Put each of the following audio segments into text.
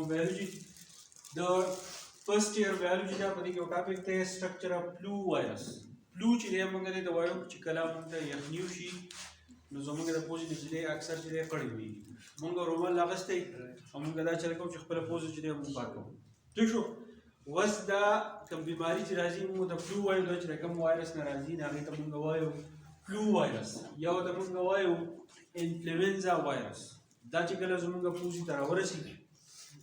biology. The first year biology دا په دې کې یو ټاپک دی structure of flu virus. flu چې دی موږ ته وایو چې کله موږ ته یخني وشي نو زموږ د پوزې نجلې اکثر چې دی کړی وي موږ رومال اغوستی او موږ دا چل کوو چې خپله پوزه چې دی موږ پاک کوو. ټیک شو. اوس دا کوم بیماري چې راځي موږ د فلو وایو دا چې د کوم وایرس نه راځي نو هغې ته موږ وایو فلو وایرس یا ورته موږ وایو انفلوینزا وایرس. دا چې کله زموږ پوزې ته راورسېږي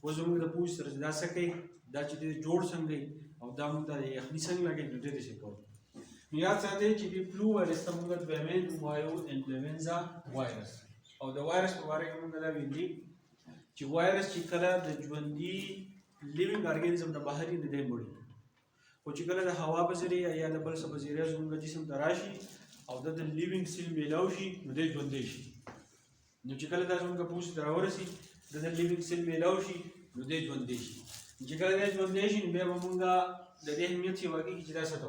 اوس زموږ د پوزې سره دا څه کوي دا چې دی جوړ څنګه او دا موږ ته د یخني څنګه لګي نو دې داسې کوو. نو یاد ساتئ چې دې فلو وایرس ته موږ دویمې وایو انفلوینزا وایرس. او د وایرس په باره کې موږ دا ویلي چې وایرس چې کله د ژوندي لیوینګ ارګانیزم نه بهر نه دی مړي خو چې کله د هوا په ذریعه یا د بل څه په ذریعه زموږ جسم ته راشي او د لیوینګ سیل میلاو شي نو دی ژوندی شي. نو چې کله دا زموږ پوزې ته راورسي د لیوینګ سیل میلاو شي نو دی ژوندی شي. چې کله دی ژوندی شي نو بیا به موږ د دې اهمیت چې واقعي چې دا څه ته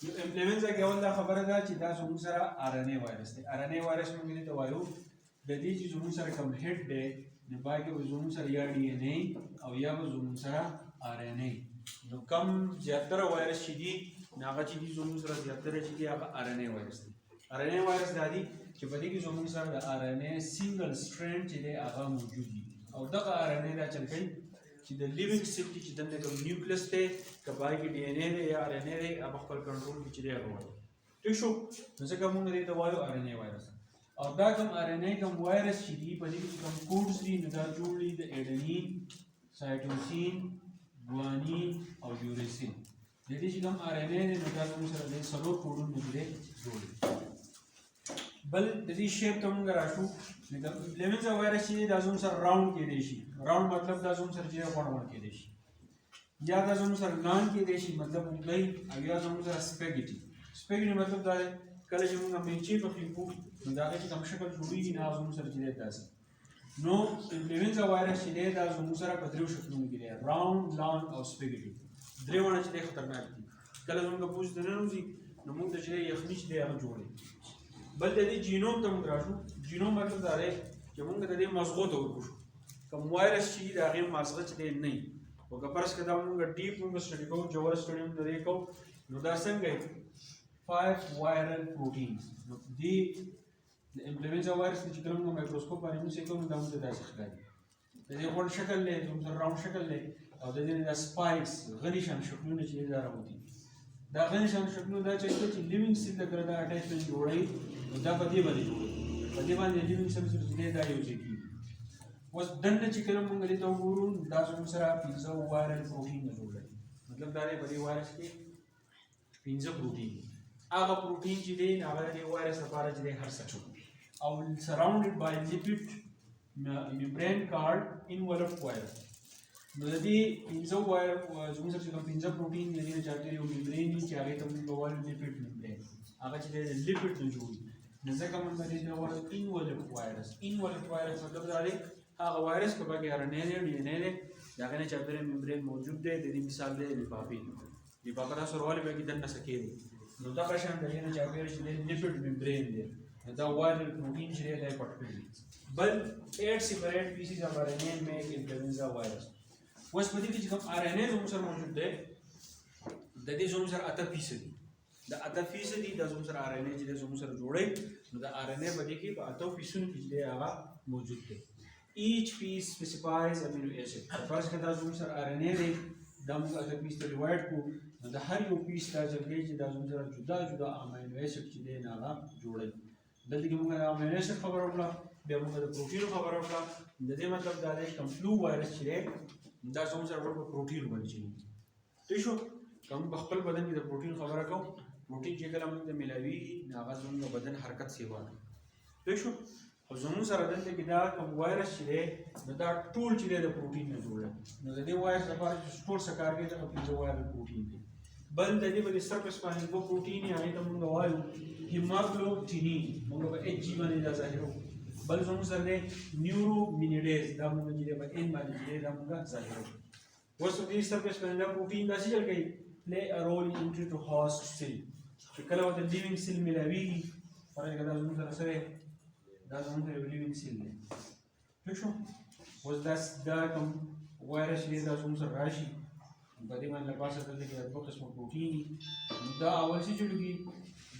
نو انفلوینزا کې اول دا خبره ده چې دا زموږ سره RNA وایرس دی. RNA وایرس موږ دې ته وایو د دې چې زموږ سره کوم هډ دی نو باید به زموږ سره یا DNA او یا به زموږ سره RNA. نو کم زیاتره وایرس چې دي نو هغه چې دي زموږ سره زیاتره چې دي هغه RNA وایرس دی. RNA وایرس دا دي چې په دې کې زموږ سره د RNA سنگل سټرینډ چې دی هغه موجود دي او دغه RNA دا چل کوي چې د لیوینګ سیل کې چې دنه کوم نیوکلیس دی که پای کې DNA دی یا RNA دی هغه خپل کنټرول کې چې دی هغه وایي. ټیک شو. نو ځکه موږ دې ته وایو RNA وایرس. او دا کوم RNA کوم وایرس چې دی په دې کې کوم کوډز دي نو دا جوړ دي د اډنین سایټوسین ګوانین او یوریسین. د دې چې کوم RNA دی نو دا موږ سره د څلور کوډونو نه جوړ دي. بل د دې شیپ ته موږ راشو نو د انفلوینزا وایرس چې دا زموږ سره راوند کېدی شي. راوند مطلب دا زموږ سره چې غوڼ کېدی شي یا دا زموږ سره لان کېدی شي مطلب اوږدی او یا زموږ سره سپیګیټي. سپیګیټي مطلب دا دی کله چې موږ میچې پخې کوو نو د هغې چې کوم شکل جوړېږي نو هغه زموږ سره چې دی داسې. نو انفلوینزا وایرس چې دی دا زموږ سره په دریو شکلونو کې دی راوند لان او سپیګیټي. درې واړه چې دی خطرناک دي. کله زموږ پوزې ته ننوځي نو موږ ته چې دی یخني چې دی هغه جوړوي. بل د دې جینوم ته موږ راشو. جینوم مطلب دا دی چې موږ د دې مغزو ته ورکوشو کوم وایرس چې د هغې مغزه چې دی نه وي خو که فرض کړه دا موږ ډیپ موږ سټډي کوو ژور سټډي موږ دې کوو نو دا څنګه 5 viral proteins. نو دې د انفلوینزا وایرس چې کله موږ مایکروسکوپ باندې موږ څه کوو دا موږ داسې ښکاري. د دې غوڼ شکل دی زموږ سره راوند شکل دی او د دې دا سپایکس غني شان شکلونه چې دا راوځي دا غني شان شکلونه دا چې لیوینګ سیل د کړه دا اټیچمنټ جوړوي نو دا په دې باندې جوړوي په دې باندې لیوینګ سیل چې دا یو ځای کېږي. اوس دننه چې کله موږ دې ته وګورو دا زموږ سره 15 وایرل پروټین جوړوي. مطلب دا دی په دې وایرس کې 15 پروټین هغه پروټین چې دی هغه د وایرس لپاره چې دی هر څه او سراوندډ بای لیپید membrane called enveloped virus. نو د دې 15 وایر زموږ سره کوم 15 پروټین د دې چاپیریال یو ممبرین چې هغه ته موږ وایو لیپید ممبرین هغه چې د لیپید نه جوړي نو ځکه موږ د دې وایو enveloped virus. enveloped virus مطلب دا دی هغه وایرس په کې RNA دی DNA دی هغه نه چاپیریال ممبرین موجود دی. د دې مثال دی لفافي. لفافه تاسو ورواله به کې دنه سکے دی نو دا قشان د دې نه چاپیریال چې لیپید ممبرین دی دا وایرل پروټین چې دی پټ کړی. بل 8 separate pieces of RNA make influenza virus. اوس په دې کې چې کوم RNA زموږ سره موجود دی د دې زموږ سره 8% دي. د 8% د زموږ سره RNA چې زموږ سره جوړي نو د RNA په دې کې په 8% کې دی هغه موجود دی. each piece specifies amino acid. فرض کړه دا زموږ سره RNA دی دا موږ 8% ته ډیوایډ کوو نو د هر یو پیس دا ځای چې دا زموږ سره جدا جدا امینو اسید چې دی نه هغه جوړي. دلته کې موږ امینو اسید خبره وکړه بیا موږ د پروټین خبره وکړه. د دې مطلب دا دی کوم فلو وایرس چې دی دا زموږ سره په پروټین باندې چي. ٹھیک شو. کوم خپل بدن کې د پروټین خبره کوم پروټین چې کله موږ ته ملاوي هغه زموږ بدن حرکت سیوا کوي. ٹھیک شو. او زموږ سره دلته کې دا کوم وایرس چې دی نو دا ټول چې دی د پروټین نه جوړ دی. نو د دې وایرس لپاره چې ټول څه کار کوي دا په وایرل پروټین دی. بل د دې باندې سرفیس باندې کوم پروټین یې هغه ته موږ وایو هیموګلوبین. موږ په H باندې دا ظاهرو. بل زموږ سره دی نیورومینیډیز دا موږ چې په N باندې دی دا موږ ظاهرو. اوس دې سرفیس باندې دا پروټین دا څه کوي play a role into to host cell. چې کله وته لیوینګ سیل ملاویږي فرض کړه دا زموږ سره دا زموږ سره لیوینګ سیل دی. ٹھیک شو. اوس دا کوم وایرس چې دا زموږ سره راشي په دې باندې پاسه دلته کې دوه قسمه پروټین دي نو دا اول چې جوړېږي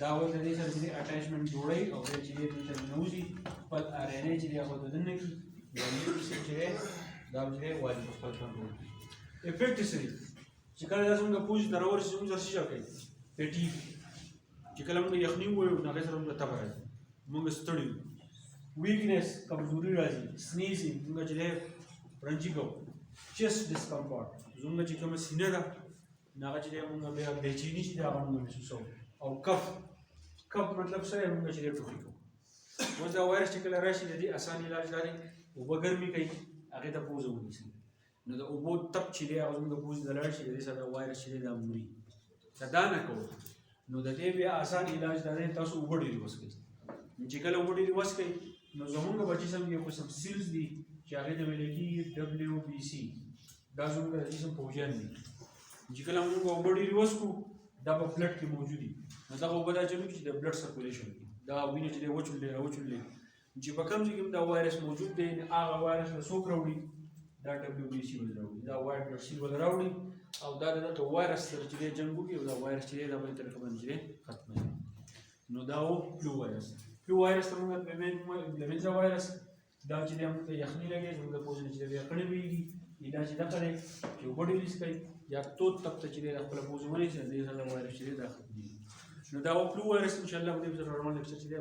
دا اول د دې سره چې اټیچمنٹ جوړوي او بیا چې دې ته ننوځي خپل ار ان اے چې دی هغه دننه کي یعنی چې دا چې والي په خپل کنټرول کوي افیکټ سری چې کله دا څنګه پوج درور شي موږ څه شي کوي پټي چې کله موږ یخني وایو نو هغه سره موږ تبر راځي موږ ستړي ویکنس کمزوري راځي سنیزي موږ چې رنجي کو چیست ډسکمفورټ زموږ چې کوم سینه ده هغه چې موږ بیا بېچینی چې دا موږ محسوسو او کف مطلب څه موږ چې ټوخي کوو اوس دا وایرس چې کله راشي د دې اسان علاج لري اوبه ګرمي کوي هغه ته پوزه ونیسي نو د اوبو تپ چې دی هغه زموږ د پوزې د لاړ شي د دې سره وایرس چې دی دا مري دا نه کوو نو د دې بیا اسان علاج دا دی تاسو اوبه ډېرې وڅښئ چې کله اوبه ډېرې وڅښئ نو زموږ په جسم کې یو قسم سیلز دي چې هغې ته ویل کېږي WBC دا زموږ د جسم پوجیان دي چې کله موږ اوبه ډېرې وڅښو دا په بلډ کې موجود دي نو دغه اوبه دا چلو چې د بلډ سرکولیشن کې دا وینه چې دی وچولې چې په کوم ځای کې دا وایرس موجود دی هغه وایرس له څوک راوړي دا WBC ول راوړي دا وایټ بلډ سیل ول راوړي او دا دغه وایرس سره چې جنګ وکړي او دا وایرس چې دا په طریقه باندې ختموي نو دا و فلو وایرس ته موږ انفلوئنزا وایرس دا چې موږ ته یخني لګي زموږ د پوزې چې بیا کړي ویږي دا چې دغه دی چې اوبه ډېرې څښئ یا تود تپ ته چې دی خپله پوزه ونیسي د دې سره وایرس چې دی دا ختمېږي نو دا و فلو وایرس انشاءالله په دې سره روان لیکچر چې دی